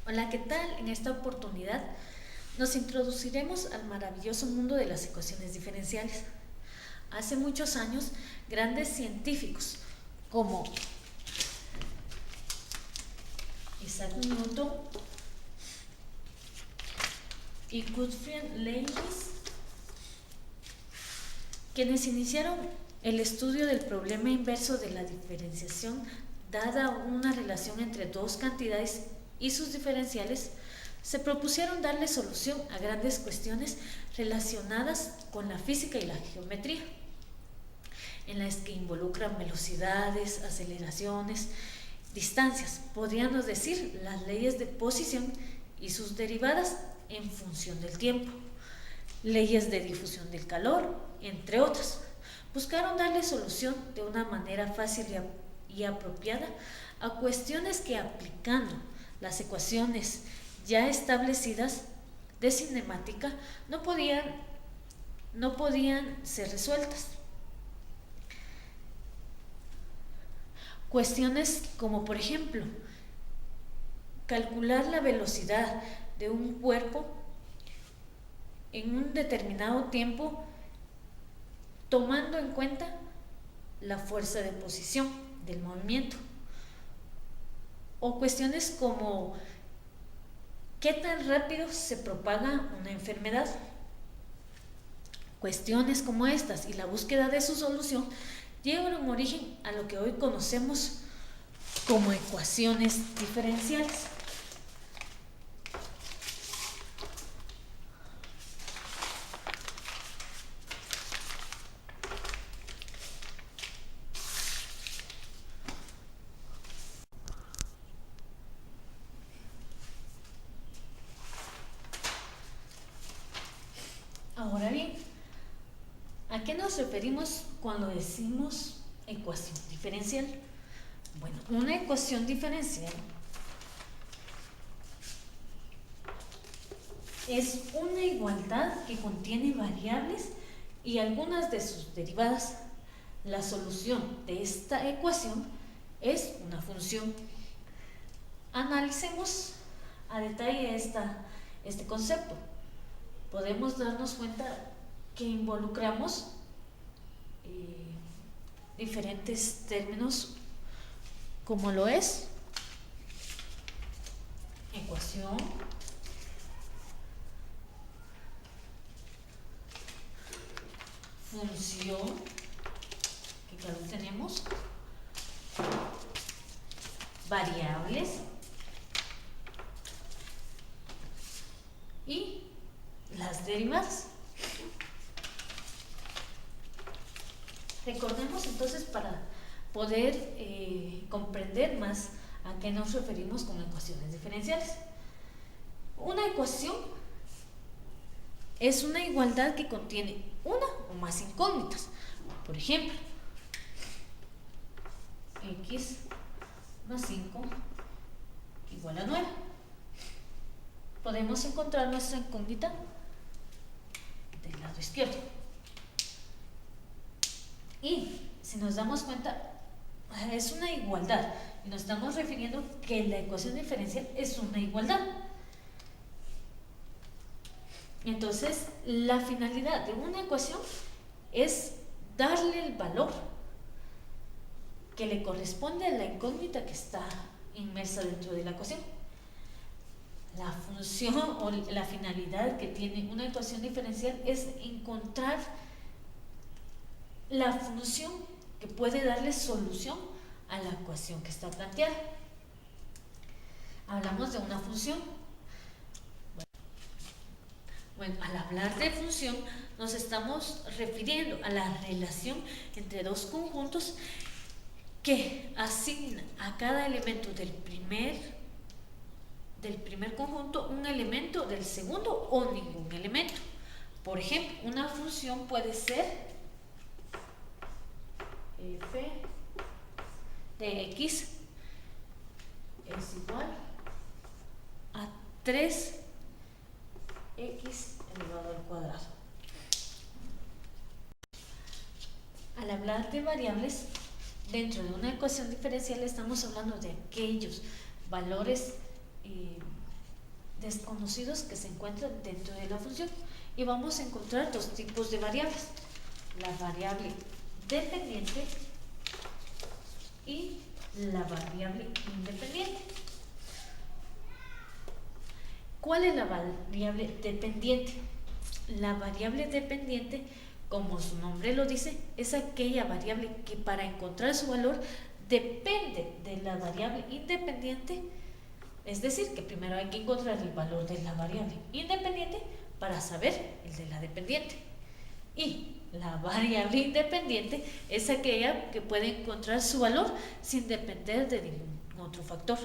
Hola, ¿qué tal? En esta oportunidad nos introduciremos al maravilloso mundo de las ecuaciones diferenciales. Hace muchos años, grandes científicos como Isaac Newton y Gottfried Leibniz, quienes iniciaron el estudio del problema inverso de la diferenciación dada una relación entre dos cantidades y sus diferenciales, se propusieron darle solución a grandes cuestiones relacionadas con la física y la geometría, en las que involucran velocidades, aceleraciones, distancias, podríamos decir las leyes de posición y sus derivadas en función del tiempo, leyes de difusión del calor, entre otras. Buscaron darle solución de una manera fácil y apropiada a cuestiones que, aplicando las ecuaciones ya establecidas de cinemática, no podían ser resueltas. Cuestiones como, por ejemplo, calcular la velocidad de un cuerpo en un determinado tiempo tomando en cuenta la fuerza de posición del movimiento. O cuestiones como qué tan rápido se propaga una enfermedad. Cuestiones como estas y la búsqueda de su solución dieron origen a lo que hoy conocemos como ecuaciones diferenciales. Ahora bien, ¿a qué nos referimos cuando decimos ecuación diferencial? Bueno, una ecuación diferencial es una igualdad que contiene variables y algunas de sus derivadas. La solución de esta ecuación es una función. Analicemos a detalle este concepto. Podemos darnos cuenta que involucramos diferentes términos como lo es ecuación, función, que claro tenemos, variables y las derivadas. Recordemos entonces, para poder comprender más a qué nos referimos con ecuaciones diferenciales. Una ecuación es una igualdad que contiene una o más incógnitas. Por ejemplo, x más 5 igual a 9. Podemos encontrar nuestra incógnita del lado izquierdo. Y si nos damos cuenta, es una igualdad y nos estamos refiriendo que la ecuación diferencial es una igualdad. Entonces, la finalidad de una ecuación es darle el valor que le corresponde a la incógnita que está inmersa dentro de la ecuación. La función o la finalidad que tiene una ecuación diferencial es encontrar la función que puede darle solución a la ecuación que está planteada. Hablamos de una función. Bueno, al hablar de función nos estamos refiriendo a la relación entre dos conjuntos que asigna a cada elemento del primer conjunto un elemento del segundo o ningún elemento. Por ejemplo, una función puede ser f de x es igual a 3x elevado al cuadrado. Al hablar de variables, dentro de una ecuación diferencial estamos hablando de aquellos valores desconocidos que se encuentran dentro de la función. Y vamos a encontrar dos tipos de variables: la variable dependiente y la variable independiente. ¿Cuál es la variable dependiente? La variable dependiente, como su nombre lo dice, es aquella variable que para encontrar su valor depende de la variable independiente. Es decir, que primero hay que encontrar el valor de la variable independiente para saber el de la dependiente. Y la variable independiente es aquella que puede encontrar su valor sin depender de ningún otro factor.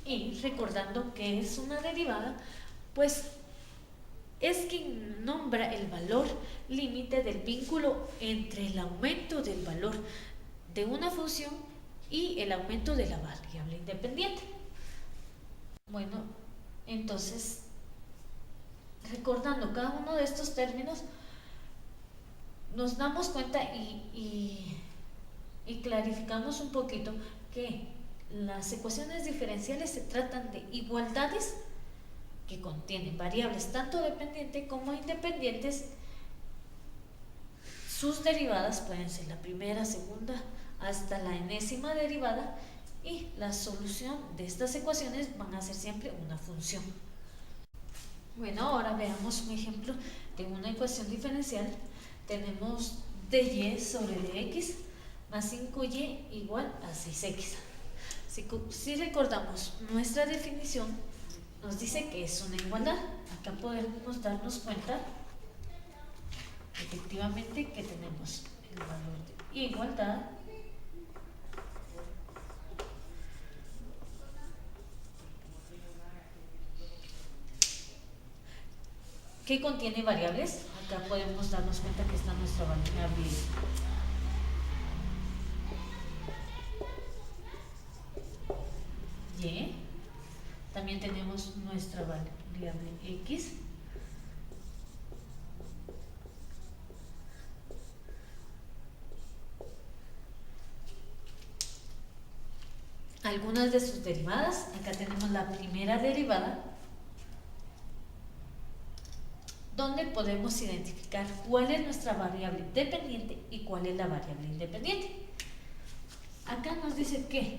Y recordando que es una derivada, pues es quien nombra el valor límite del vínculo entre el aumento del valor de una función y el aumento de la variable independiente. Bueno, entonces, recordando cada uno de estos términos, nos damos cuenta y clarificamos un poquito que las ecuaciones diferenciales se tratan de igualdades que contienen variables tanto dependientes como independientes. Sus derivadas pueden ser la primera, segunda, hasta la enésima derivada, y la solución de estas ecuaciones van a ser siempre una función. Bueno, ahora veamos un ejemplo de una ecuación diferencial. Tenemos dy sobre dx más 5y igual a 6x. Si recordamos nuestra definición, nos dice que es una igualdad. Acá podemos darnos cuenta efectivamente que tenemos el valor de igualdad que contiene variables. Acá podemos darnos cuenta que está nuestra variable y. También tenemos nuestra variable x. Algunas de sus derivadas. Acá tenemos la primera derivada, donde podemos identificar cuál es nuestra variable dependiente y cuál es la variable independiente. Acá nos dice que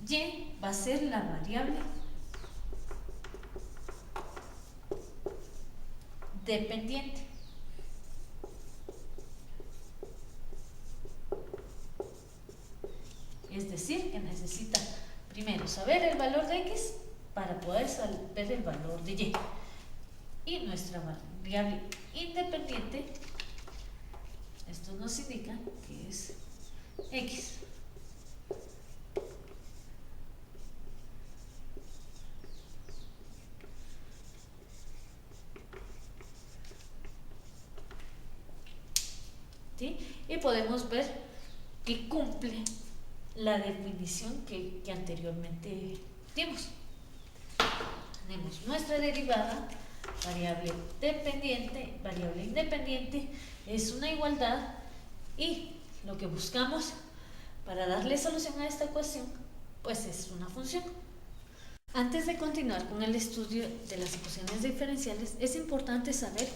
y va a ser la variable dependiente. Es decir, que necesita primero saber el valor de x para poder saber el valor de y. Y nuestra variable independiente, esto nos indica que es x. ¿Sí? Y podemos ver que cumple la definición que anteriormente dimos. Tenemos nuestra derivada, variable dependiente, variable independiente, es una igualdad, y lo que buscamos para darle solución a esta ecuación pues es una función. Antes de continuar con el estudio de las ecuaciones diferenciales, es importante saber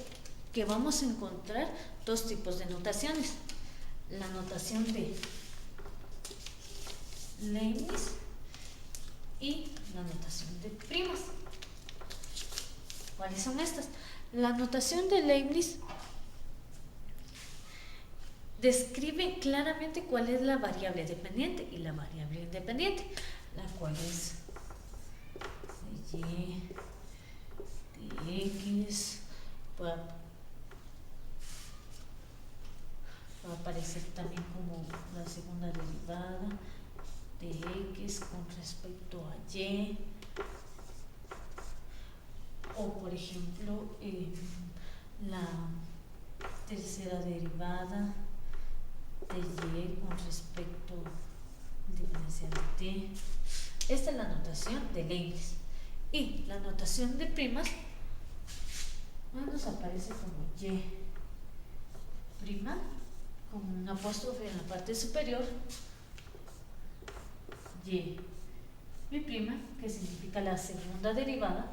que vamos a encontrar dos tipos de notaciones: la notación de Leibniz y la notación de primas. ¿Cuáles son estas? La notación de Leibniz describe claramente cuál es la variable dependiente y la variable independiente, la cual es y de x va a aparecer también como la segunda derivada de x con respecto a y, o por ejemplo la tercera derivada de y con respecto diferencial de t. Esta es la notación de Leibniz. Y la notación de primas nos aparece como y prima con un apóstrofe en la parte superior, y mi prima, que significa la segunda derivada,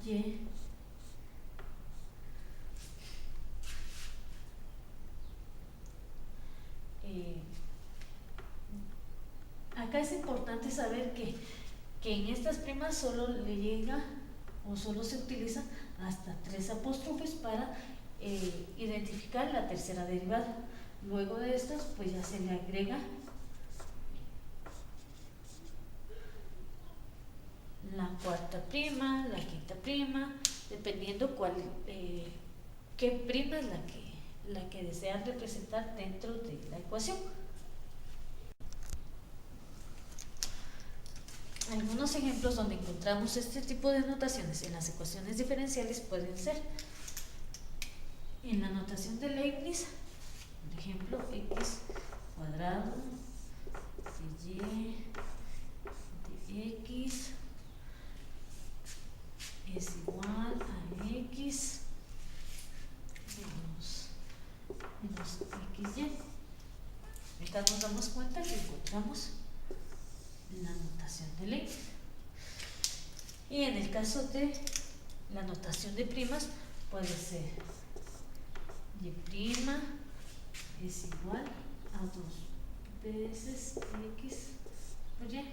y acá es importante saber que en estas primas solo le llega o solo se utiliza hasta 3 apóstrofes para identificar la tercera derivada. Luego de estas pues ya se le agrega la cuarta prima, la quinta prima, dependiendo qué prima es la que desean representar dentro de la ecuación. Algunos ejemplos donde encontramos este tipo de notaciones en las ecuaciones diferenciales pueden ser en la notación de Leibniz, por ejemplo, x cuadrado de y de x es igual a x menos xy. Acá nos damos cuenta que encontramos la notación de Leibniz. Y en el caso de la notación de primas puede ser y' es igual a 2 veces x por y.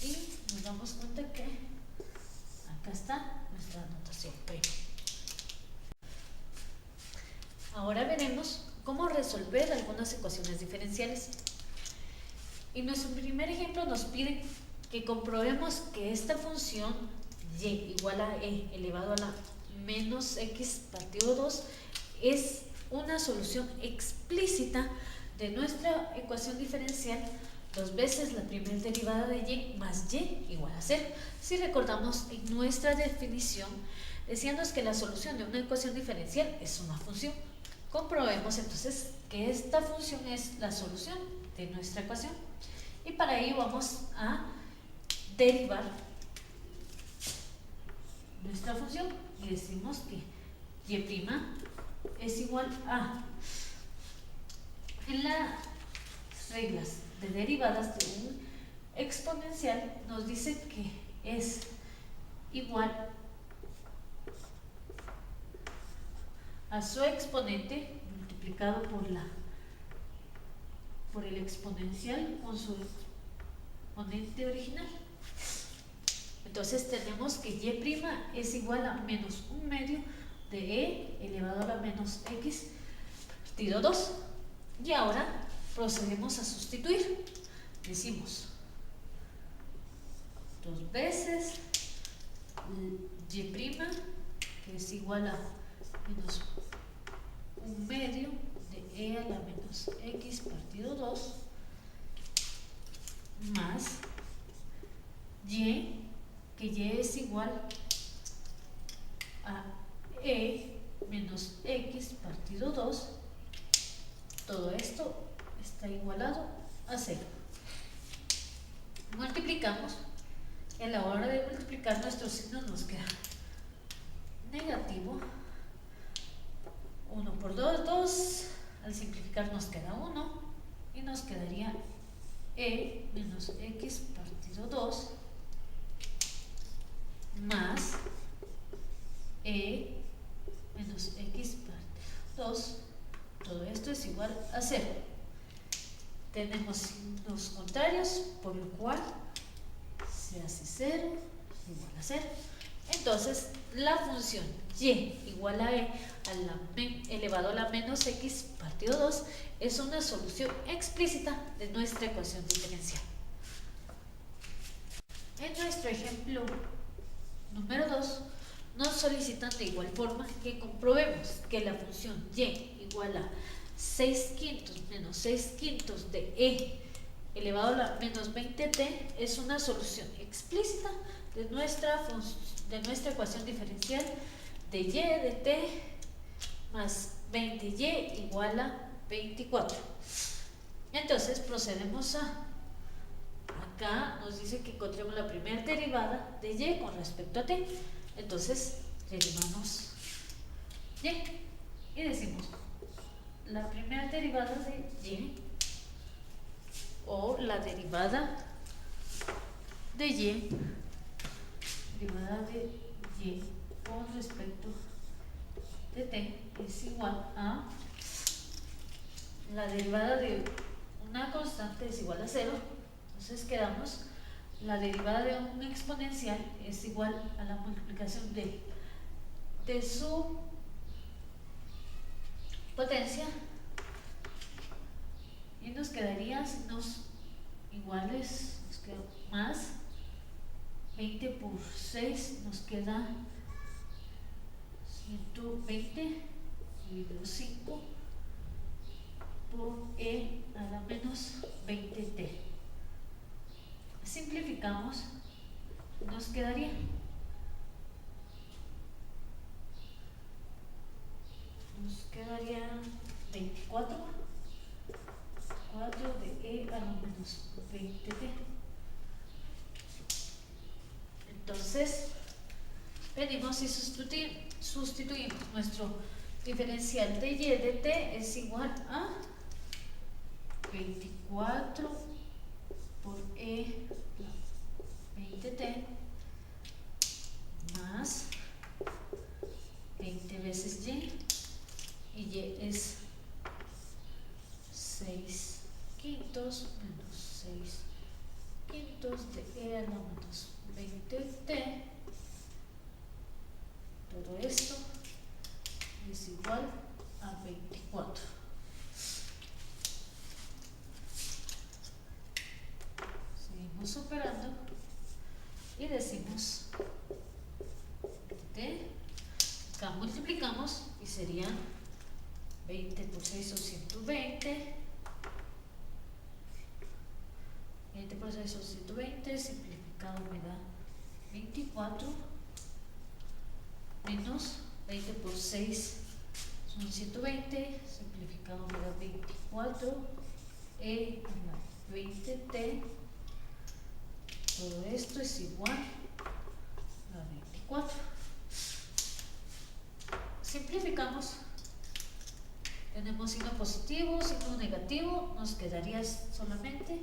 Y nos damos cuenta que acá está nuestra notación prima. Ahora veremos cómo resolver algunas ecuaciones diferenciales. En nuestro primer ejemplo nos piden que comprobemos que esta función y igual a e elevado a la menos x partido 2 es una solución explícita de nuestra ecuación diferencial 2 veces la primera derivada de y más y igual a 0. Si recordamos en nuestra definición decíamos que la solución de una ecuación diferencial es una función. Comprobemos entonces que esta función es la solución de nuestra ecuación y para ello vamos a derivar nuestra función y decimos que y' es igual a, en las reglas de derivadas de un exponencial nos dice que es igual a su exponente multiplicado por el exponencial con su exponente original. Entonces tenemos que y' es igual a menos 1/2 de e elevado a la menos x partido 2. Y ahora procedemos a sustituir. Decimos 2 veces y', que es igual a menos 1/2 de e a la menos x partido 2 más y, que y es igual a e menos x partido 2. Todo esto está igualado a 0. Multiplicamos. Y a la hora de multiplicar nuestro signo nos queda negativo. 1 por 2, 2. Al simplificar nos queda 1 y nos quedaría e menos x partido 2 más e menos x partido 2. Todo esto es igual a 0. Tenemos signos contrarios, por lo cual se hace 0 igual a 0. Entonces, la función y igual a e elevado a la menos x partido 2 es una solución explícita de nuestra ecuación diferencial. En nuestro ejemplo número 2, nos solicitan de igual forma que comprobemos que la función y igual a 6/5 menos 6/5 de e elevado a la menos 20t es una solución explícita de nuestra ecuación diferencial de y de t más 20y igual a 24. Entonces procedemos a, acá nos dice que encontremos la primera derivada de y con respecto a t. Entonces derivamos y decimos la primera derivada de y o la derivada de y con respecto de t es igual a la derivada de una constante es igual a 0. Entonces quedamos, la derivada de un exponencial es igual a la multiplicación de su potencia, y nos quedaría, si nos iguales, nos queda más 20 por 6, nos queda 120 dividido 5 por e a la menos 20t. Simplificamos, nos quedaría 24 de e a la menos 20t. Entonces venimos y sustituimos nuestro diferencial de y de t es igual a 24 por e 20t más 20 veces y es 6 quintos menos 6 quintos de e a la menos 20t. Todo esto es igual a 24. Seguimos superando y decimos t. Acá multiplicamos y sería 20 por 6 son 120. 20 por 6 son 120, simplificado me da 24, menos 20 por 6 son 120, simplificado me da 24, e a la 20t, todo esto es igual a 24. Simplificamos, tenemos signo positivo, signo negativo, nos quedaría solamente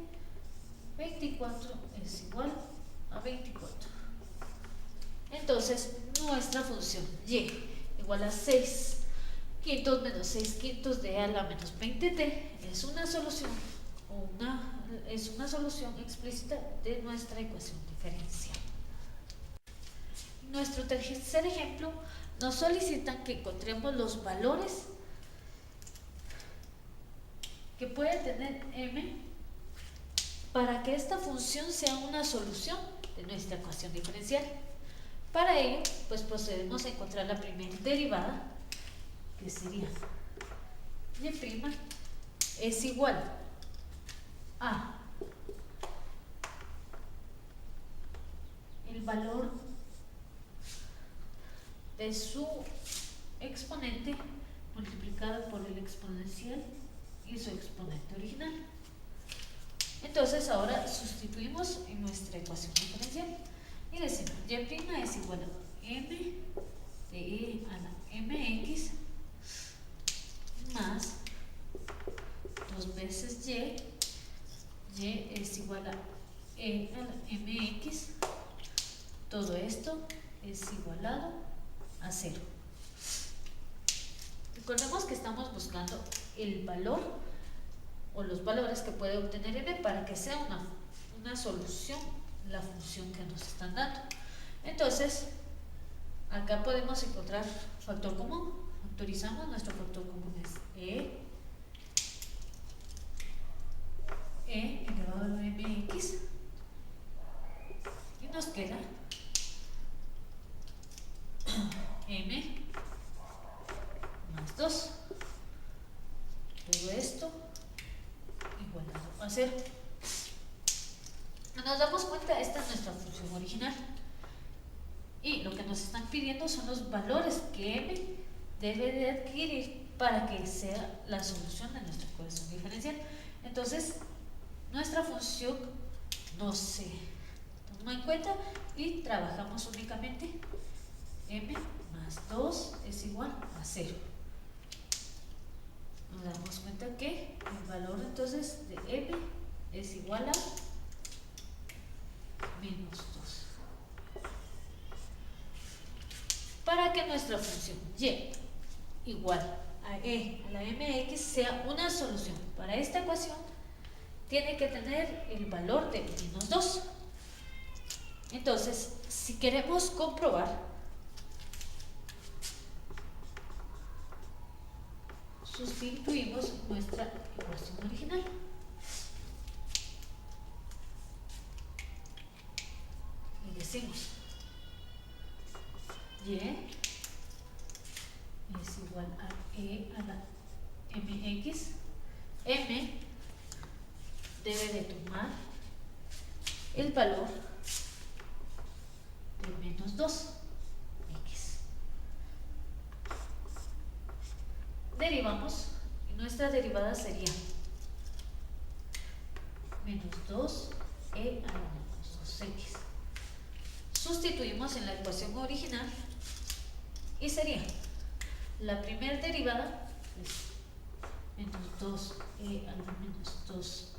24 es igual a 24. Entonces nuestra función y igual a 6 quintos menos 6 quintos de a la menos 20t es una solución explícita de nuestra ecuación diferencial. En nuestro tercer ejemplo nos solicitan que encontremos los valores que puede tener m para que esta función sea una solución de nuestra ecuación diferencial. Para ello, pues procedemos a encontrar la primera derivada, que sería y' es igual a el valor de su exponente multiplicado por el exponencial y su exponente original. Entonces ahora sustituimos en nuestra ecuación diferencial y decimos y' es igual a m de e a la mx más 2 veces y es igual a e a la mx, todo esto es igualado a 0. Recordemos que estamos buscando el valor o los valores que puede obtener m para que sea una solución la función que nos están dando. Entonces acá podemos encontrar factor común, factorizamos, nuestro factor común es e elevado a la mx y nos queda m más 2, todo esto igualado a 0. Nos damos cuenta, esta es nuestra función original y lo que nos están pidiendo son los valores que m debe de adquirir para que sea la solución de nuestra ecuación diferencial. Entonces nuestra función no se toma en cuenta y trabajamos únicamente m más 2 es igual a 0. nos damos cuenta que el valor entonces de m es igual a menos 2. Para que nuestra función y igual a e a la mx sea una solución para esta ecuación, tiene que tener el valor de menos 2. Entonces, si queremos comprobar, sustituimos nuestra ecuación original. Y decimos y es igual a e a la mx. M debe de tomar el valor de menos 2x. Derivamos y nuestra derivada sería menos 2e a la menos 2x. Sustituimos en la ecuación original y sería la primera derivada es menos 2e a la menos 2x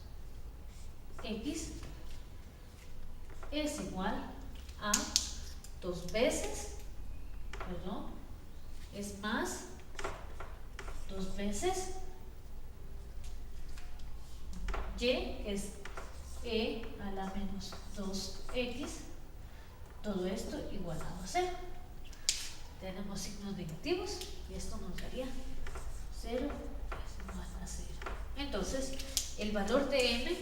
es igual a 2 veces, es más 2 veces y es e a la menos 2x, todo esto igualado a 0. Tenemos signos negativos y esto nos daría 0 es igual a 0. Entonces, el valor de m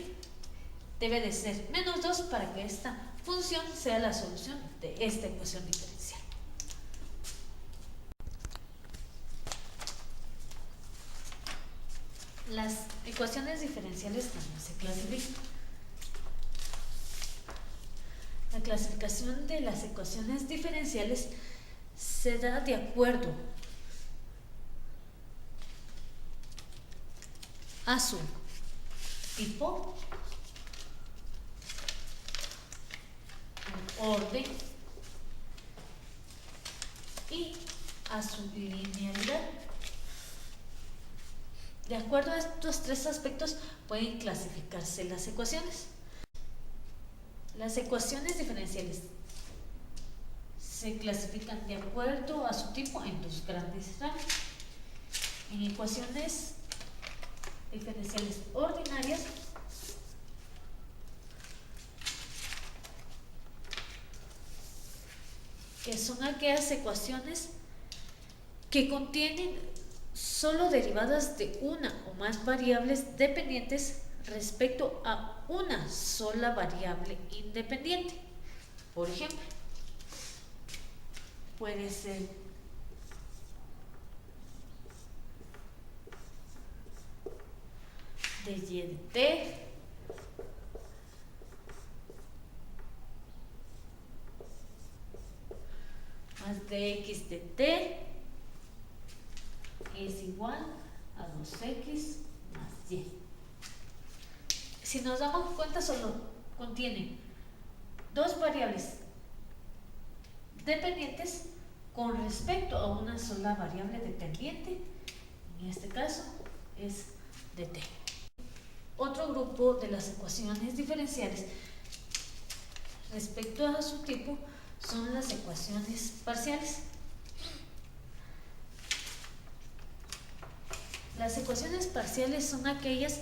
debe de ser menos 2 para que esta función sea la solución de esta ecuación diferencial. Las ecuaciones diferenciales también se clasifican. La clasificación de las ecuaciones diferenciales se da de acuerdo a su tipo, orden y a su linealidad. De acuerdo a estos tres aspectos pueden clasificarse las ecuaciones. Las ecuaciones diferenciales se clasifican de acuerdo a su tipo en dos grandes ramas. En ecuaciones diferenciales ordinarias que son aquellas ecuaciones que contienen solo derivadas de una o más variables dependientes respecto a una sola variable independiente. Por ejemplo, puede ser de y de t más de x de t es igual a 2x más y. Si nos damos cuenta, solo contiene dos variables dependientes con respecto a una sola variable dependiente, en este caso es de t. Otro grupo de las ecuaciones diferenciales respecto a su tipo son las ecuaciones parciales. Las ecuaciones parciales son aquellas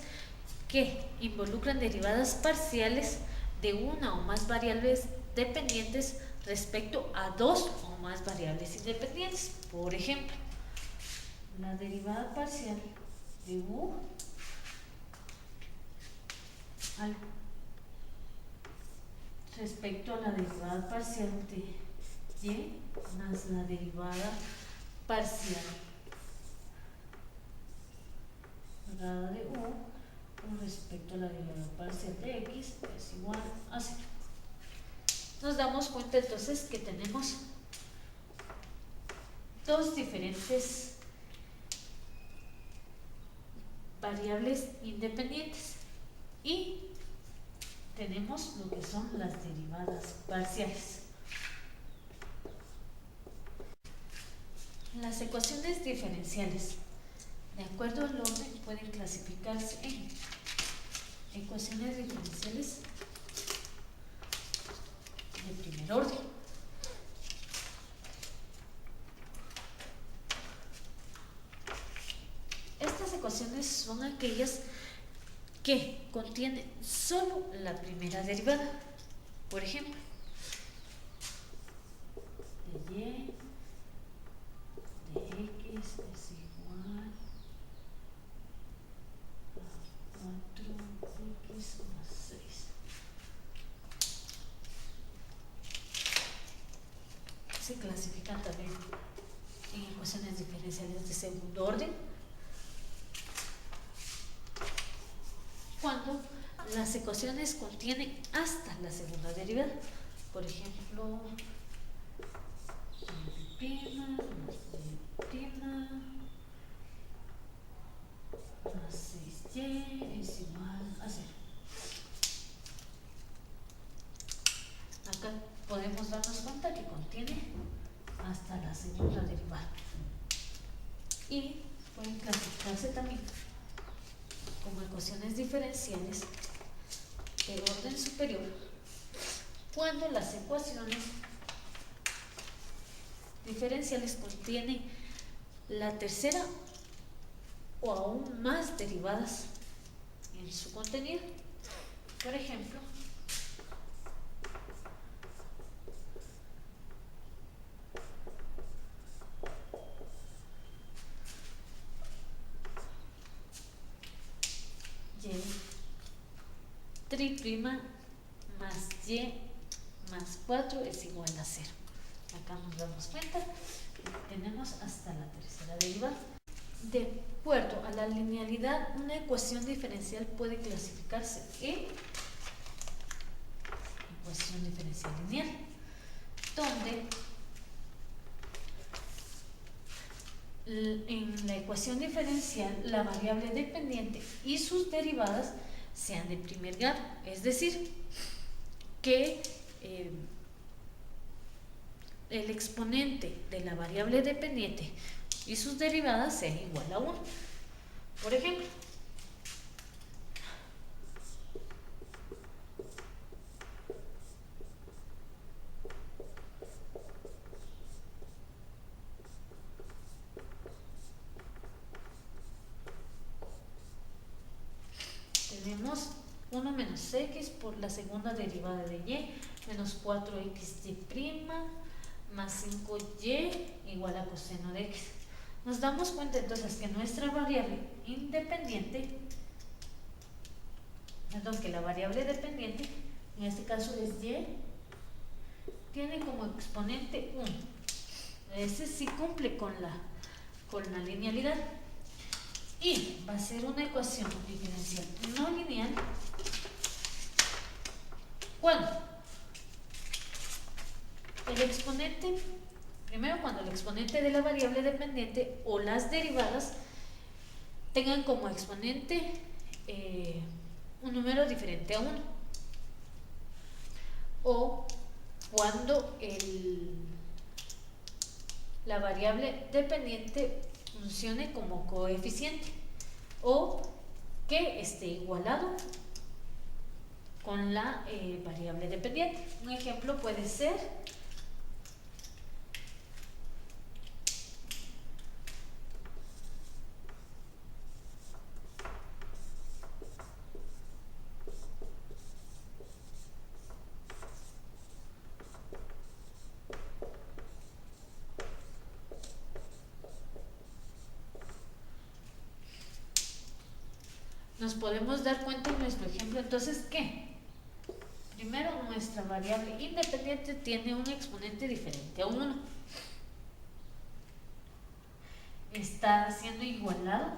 que involucran derivadas parciales de una o más variables dependientes respecto a dos o más variables independientes. Por ejemplo, la derivada parcial de u respecto a la derivada parcial de y más la derivada parcial de u con respecto a la derivada parcial de x es igual a 0. Nos damos cuenta entonces que tenemos dos diferentes variables independientes y tenemos lo que son las derivadas parciales. Las ecuaciones diferenciales De acuerdo al orden, pueden clasificarse en ecuaciones diferenciales de primer orden. Estas ecuaciones son aquellas que contienen solo la primera derivada. Por ejemplo, de y de x es igual a 4x más 6. Se clasifican también en ecuaciones diferenciales de segundo orden cuando las ecuaciones contienen hasta la segunda derivada. Por ejemplo, prima más prima más 6y es igual a 0. Acá podemos darnos cuenta que contiene hasta la segunda derivada. Y pueden clasificarse también como ecuaciones diferenciales de orden superior cuando las ecuaciones diferenciales contienen la tercera o aún más derivadas en su contenido. Por ejemplo, y triprima más y más 4 es igual a 0. Acá nos damos cuenta que tenemos hasta la tercera derivada. De acuerdo a la linealidad, una ecuación diferencial puede clasificarse en ecuación diferencial lineal, donde en la ecuación diferencial la variable dependiente y sus derivadas sean de primer grado, es decir, que el exponente de la variable dependiente y sus derivadas sea igual a 1. Por ejemplo, tenemos 1 menos x por la segunda derivada de y menos 4xy' más 5y igual a coseno de x. Nos damos cuenta entonces que nuestra variable independiente, perdón, que la variable dependiente, en este caso es y, tiene como exponente 1. Ese sí cumple con la linealidad. Y va a ser una ecuación diferencial no lineal cuando el exponente, primero cuando el exponente de la variable dependiente o las derivadas tengan como exponente un número diferente a 1, o cuando la variable dependiente funcione como coeficiente o que esté igualado con la variable dependiente. Un ejemplo puede ser nos podemos dar cuenta en nuestro ejemplo entonces que primero nuestra variable independiente tiene un exponente diferente a 1, está siendo igualado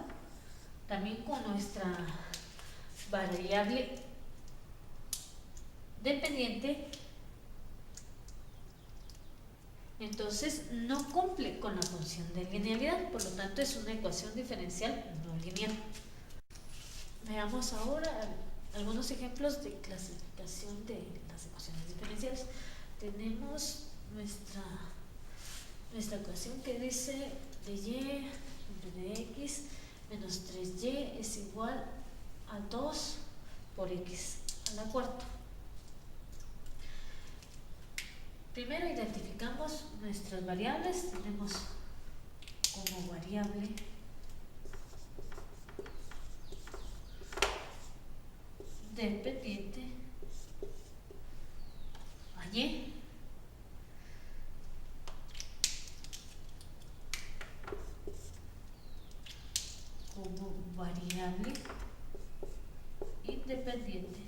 también con nuestra variable dependiente, entonces no cumple con la función de linealidad, por lo tanto es una ecuación diferencial no lineal. Veamos ahora algunos ejemplos de clasificación de las ecuaciones diferenciales. Tenemos nuestra ecuación que dice de y entre de x Menos 3y es igual a 2 por x a la cuarta. Primero identificamos nuestras variables. Tenemos como variable dependiente a y. Como variable independiente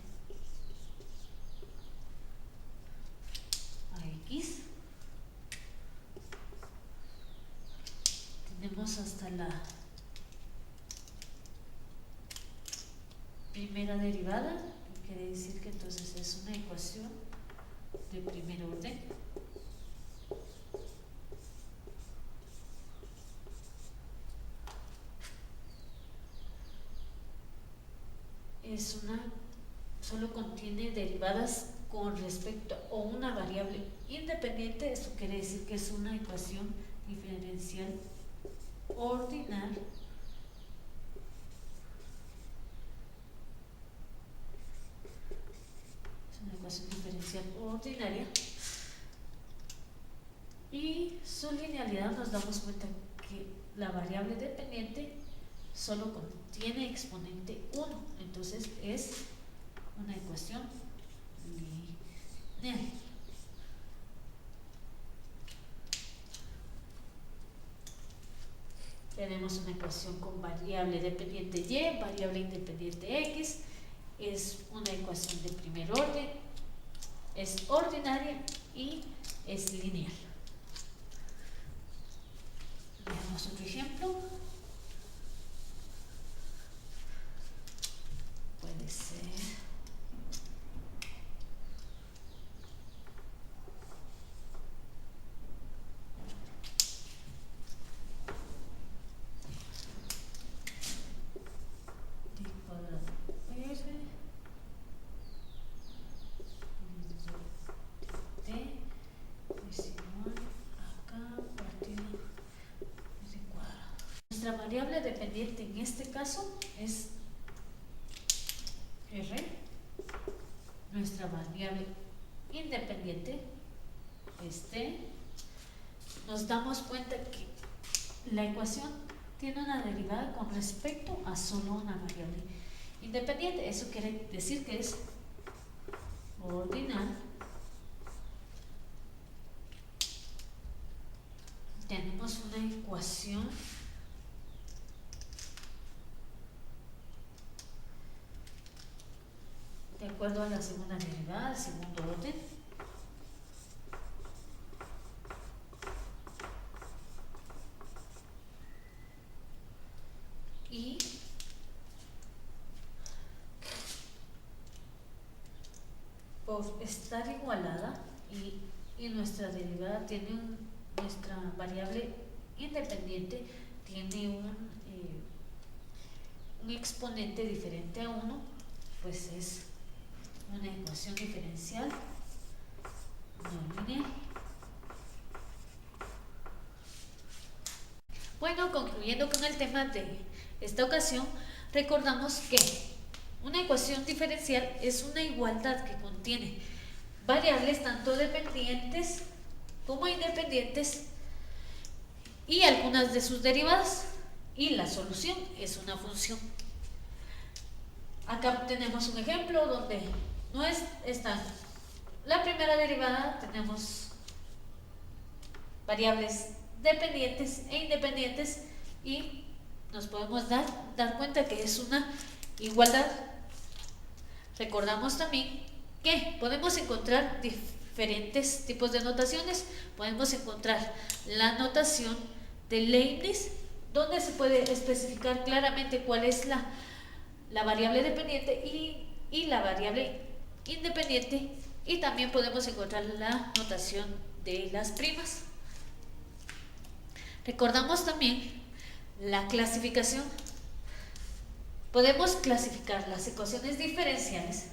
a x. Tenemos hasta la primera derivada, que quiere decir que entonces es una ecuación de primer orden. Solo contiene derivadas con respecto a una variable independiente. Esto quiere decir que es una ecuación diferencial ordinal ordinaria, y su linealidad nos damos cuenta que la variable dependiente solo contiene exponente 1, entonces es una ecuación lineal. Tenemos una ecuación con variable dependiente y, variable independiente x, es una ecuación de primer orden, es ordinaria y es lineal. Veamos otro ejemplo. Puede ser d cuadrado r t es igual a k partido r cuadrado. Nuestra variable dependiente en este caso es r. Nuestra variable independiente es t. Nos damos cuenta que la ecuación tiene una derivada con respecto a solo una variable independiente. Eso quiere decir que es ordinal. Tenemos una ecuación de acuerdo a la segunda derivada, segundo orden. Y por estar igualada y nuestra derivada tiene nuestra variable independiente tiene un exponente diferente a 1, pues es una ecuación diferencial no lineal. Bueno, concluyendo con el tema de esta ocasión, recordamos que una ecuación diferencial es una igualdad que contiene variables tanto dependientes como independientes y algunas de sus derivadas, y la solución es una función. Acá tenemos un ejemplo donde no está la primera derivada, tenemos variables dependientes e independientes y nos podemos dar cuenta que es una igualdad. Recordamos también que podemos encontrar diferentes tipos de notaciones. Podemos encontrar la notación de Leibniz, donde se puede especificar claramente cuál es la variable dependiente y la variable independiente, y también podemos encontrar la notación de las primas. Recordamos también la clasificación. Podemos clasificar las ecuaciones diferenciales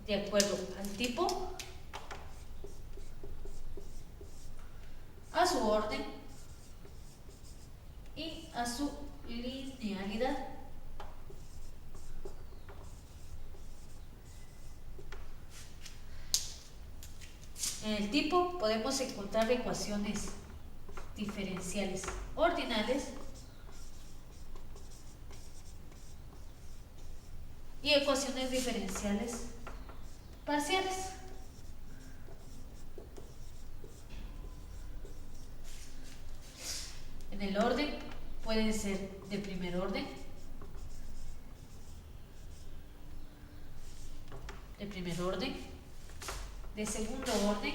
de acuerdo al tipo su orden y a su linealidad. En el tipo podemos encontrar ecuaciones diferenciales ordinales y ecuaciones diferenciales parciales. En el orden pueden ser de primer orden, de segundo orden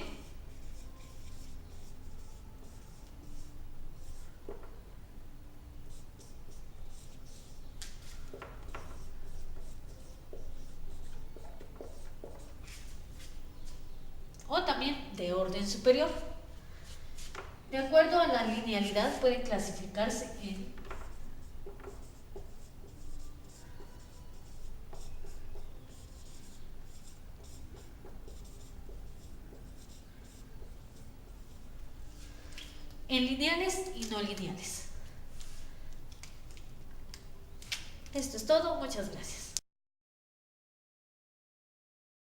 o también de orden superior. De acuerdo a la linealidad pueden clasificarse en lineales y no lineales. Esto es todo, muchas gracias.